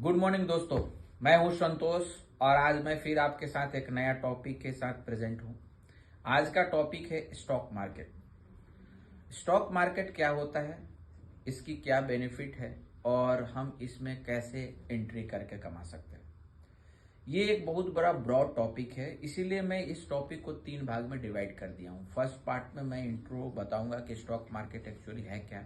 Good morning दोस्तों, मैं हूं संतोष और आज मैं फिर आपके साथ एक नया टॉपिक के साथ प्रेजेंट हूं। आज का टॉपिक है स्टॉक मार्केट। स्टॉक मार्केट क्या होता है, इसकी क्या बेनिफिट है और हम इसमें कैसे एंट्री करके कमा सकते हैं। ये एक बहुत बड़ा ब्रॉड टॉपिक है, इसीलिए मैं इस टॉपिक को 3 भाग में डिवाइड कर दिया हूं। फर्स्ट पार्ट में मैं इंट्रो बताऊंगा कि स्टॉक मार्केट एक्चुअली है क्या।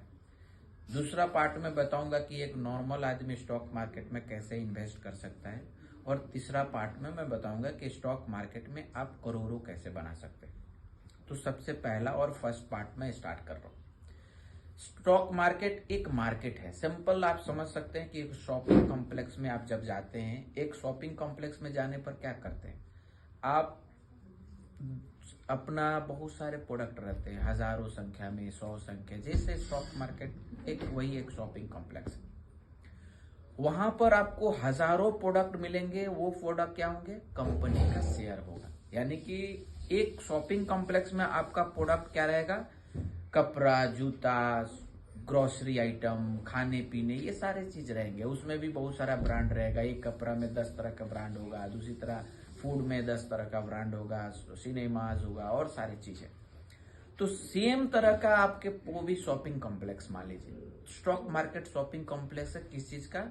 दूसरा पार्ट में बताऊंगा कि एक नॉर्मल आदमी स्टॉक मार्केट में कैसे इन्वेस्ट कर सकता है और तीसरा पार्ट में मैं बताऊंगा कि स्टॉक मार्केट में आप करोड़ों कैसे बना सकते हैं। तो सबसे पहला और फर्स्ट पार्ट में स्टार्ट कर रहा हूं। स्टॉक मार्केट एक मार्केट है। सिंपल आप समझ सकते हैं कि एक शॉपिंग कॉम्प्लेक्स में आप जब जाते हैं, एक शॉपिंग कॉम्प्लेक्स में जाने पर क्या करते हैं, आप अपना बहुत सारे प्रोडक्ट रहते हैं, हजारों संख्या में, 100 संख्या, जैसे स्टॉक मार्केट एक वही एक शॉपिंग कॉम्प्लेक्स है। वहां पर आपको हजारों प्रोडक्ट मिलेंगे। वो प्रोडक्ट क्या होंगे, कंपनी का शेयर होगा। यानी कि एक शॉपिंग कॉम्प्लेक्स में आपका प्रोडक्ट क्या रहेगा, कपड़ा, जूता, ग्रोसरी आइटम, खाने पीने, ये सारे चीज रहेंगे। उसमें भी बहुत सारा ब्रांड रहेगा। एक कपड़ा में 10 तरह का ब्रांड होगा, दूसरी तरह फूड में 10 तरह का ब्रांड होगा, सिनेमाज होगा और सारी चीजें। तो सेम तरह का आपके वो भी शॉपिंग कॉम्प्लेक्स मान लीजिए। स्टॉक मार्केट शॉपिंग कॉम्प्लेक्स है किस चीज का,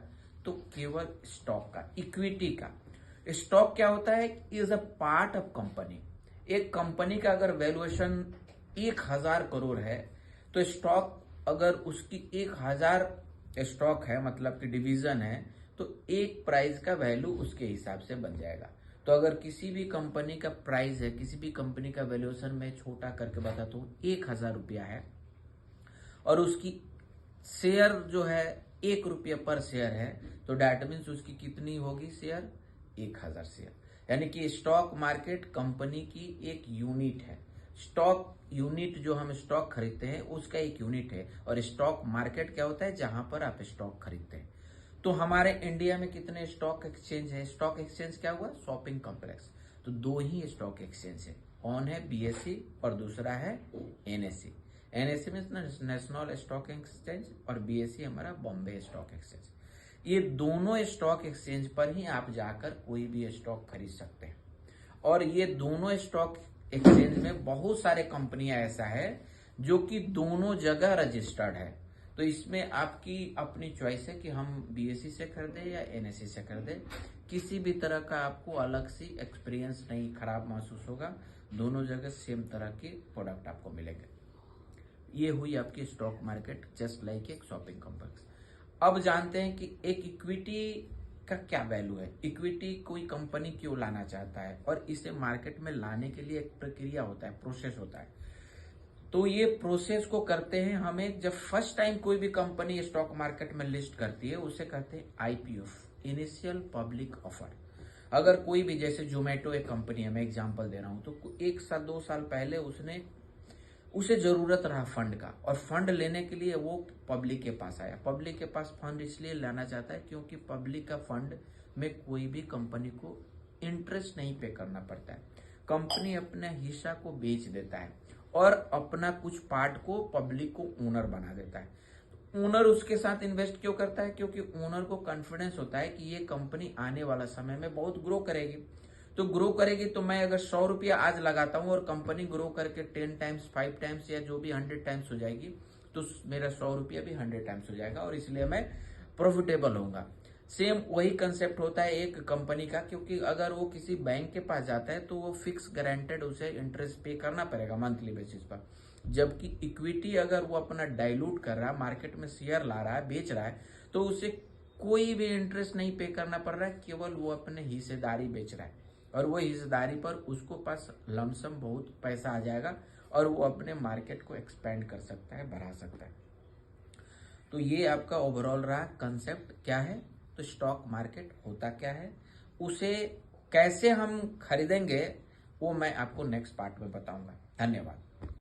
तो केवल स्टॉक का, इक्विटी का। स्टॉक क्या होता है, is a part of company. एक कंपनी का अगर वैल्यूएशन 1000 करोड़ है तो स्टॉक अगर उसकी 1000 स्टॉक है, मतलब कि डिवीजन है, तो एक प्राइस का वैल्यू उसके हिसाब से बन जाएगा। तो अगर किसी भी कंपनी का प्राइस है, किसी भी कंपनी का वैल्यूएशन मैं छोटा करके बताता हूँ 1000 रुपया है और उसकी शेयर जो है 1 रुपया पर शेयर है, तो डैट मीन्स उसकी कितनी होगी शेयर, 1000 शेयर। यानी कि स्टॉक मार्केट कंपनी की एक यूनिट है। स्टॉक यूनिट जो हम स्टॉक खरीदते हैं उसका एक यूनिट है। और स्टॉक मार्केट क्या होता है, जहां पर आप स्टॉक खरीदते हैं। तो हमारे इंडिया में कितने स्टॉक एक्सचेंज है, स्टॉक एक्सचेंज क्या हुआ, शॉपिंग कॉम्प्लेक्स। तो 2 ही स्टॉक एक्सचेंज है, ऑन है बीएससी और दूसरा है एनएससी। एनएससी में नेशनल स्टॉक एक्सचेंज और बीएससी हमारा बॉम्बे स्टॉक एक्सचेंज। ये दोनों स्टॉक एक्सचेंज पर ही आप जाकर कोई भी स्टॉक खरीद सकते हैं। और ये दोनों स्टॉक एक्सचेंज में बहुत सारे कंपनियां ऐसा है जो कि दोनों जगह रजिस्टर्ड है। तो इसमें आपकी अपनी चॉइस है कि हम बीएससी से खरीदें या एनएससी से खरीदें। किसी भी तरह का आपको अलग सी एक्सपीरियंस नहीं, खराब महसूस होगा। दोनों जगह सेम तरह के प्रोडक्ट आपको मिलेंगे। ये हुई आपकी स्टॉक मार्केट, जस्ट लाइक एक शॉपिंग कॉम्प्लेक्स। अब जानते हैं कि एक इक्विटी का क्या वैल्यू है। इक्विटी कोई कंपनी क्यों लाना चाहता है और इसे मार्केट में लाने के लिए एक प्रक्रिया होता है, प्रोसेस होता है। तो ये प्रोसेस को करते हैं हमें, जब फर्स्ट टाइम कोई भी कंपनी स्टॉक मार्केट में लिस्ट करती है उसे कहते हैं आईपीओ, इनिशियल पब्लिक ऑफर। अगर कोई भी, जैसे जोमेटो एक कंपनी है, मैं एग्जांपल दे रहा हूं, तो 1 साल 2 साल पहले उसे जरूरत रहा फंड का, और फंड लेने के लिए वो पब्लिक के पास आया। पब्लिक के पास फंड इसलिए लाना चाहता है क्योंकि पब्लिक का फंड में कोई भी कंपनी को इंटरेस्ट नहीं पे करना पड़ता है। कंपनी अपने हिस्सा को बेच देता है और अपना कुछ पार्ट को पब्लिक को ओनर बना देता है। ओनर उसके साथ इन्वेस्ट क्यों करता है, क्योंकि ओनर को कॉन्फिडेंस होता है कि ये कंपनी आने वाला समय में बहुत ग्रो करेगी। तो ग्रो करेगी तो मैं अगर 100 रुपया आज लगाता हूं और कंपनी ग्रो करके 10 टाइम्स, 5 टाइम्स या जो भी 100 टाइम्स हो जाएगी, तो मेरा 100 रुपया भी 100 टाइम्स हो जाएगा और इसलिए मैं प्रॉफिटेबल होऊंगा। सेम वही कंसेप्ट होता है एक कंपनी का, क्योंकि अगर वो किसी बैंक के पास जाता है तो वो फिक्स गारंटेड उसे इंटरेस्ट पे करना पड़ेगा मंथली बेसिस पर। जबकि इक्विटी अगर वो अपना डाइल्यूट कर रहा है, मार्केट में शेयर ला रहा है, बेच रहा है, तो उसे कोई भी इंटरेस्ट नहीं पे करना पड़ रहा है, केवल वो अपने हिस्सेदारी बेच रहा है और वो हिस्सेदारी पर उसको पास लमसम बहुत पैसा आ जाएगा और वो अपने मार्केट को एक्सपेंड कर सकता है, बढ़ा सकता है। तो ये आपका ओवरऑल रहा कंसेप्ट क्या है। तो स्टॉक मार्केट होता क्या है, उसे कैसे हम खरीदेंगे, वो मैं आपको नेक्स्ट पार्ट में बताऊंगा। धन्यवाद।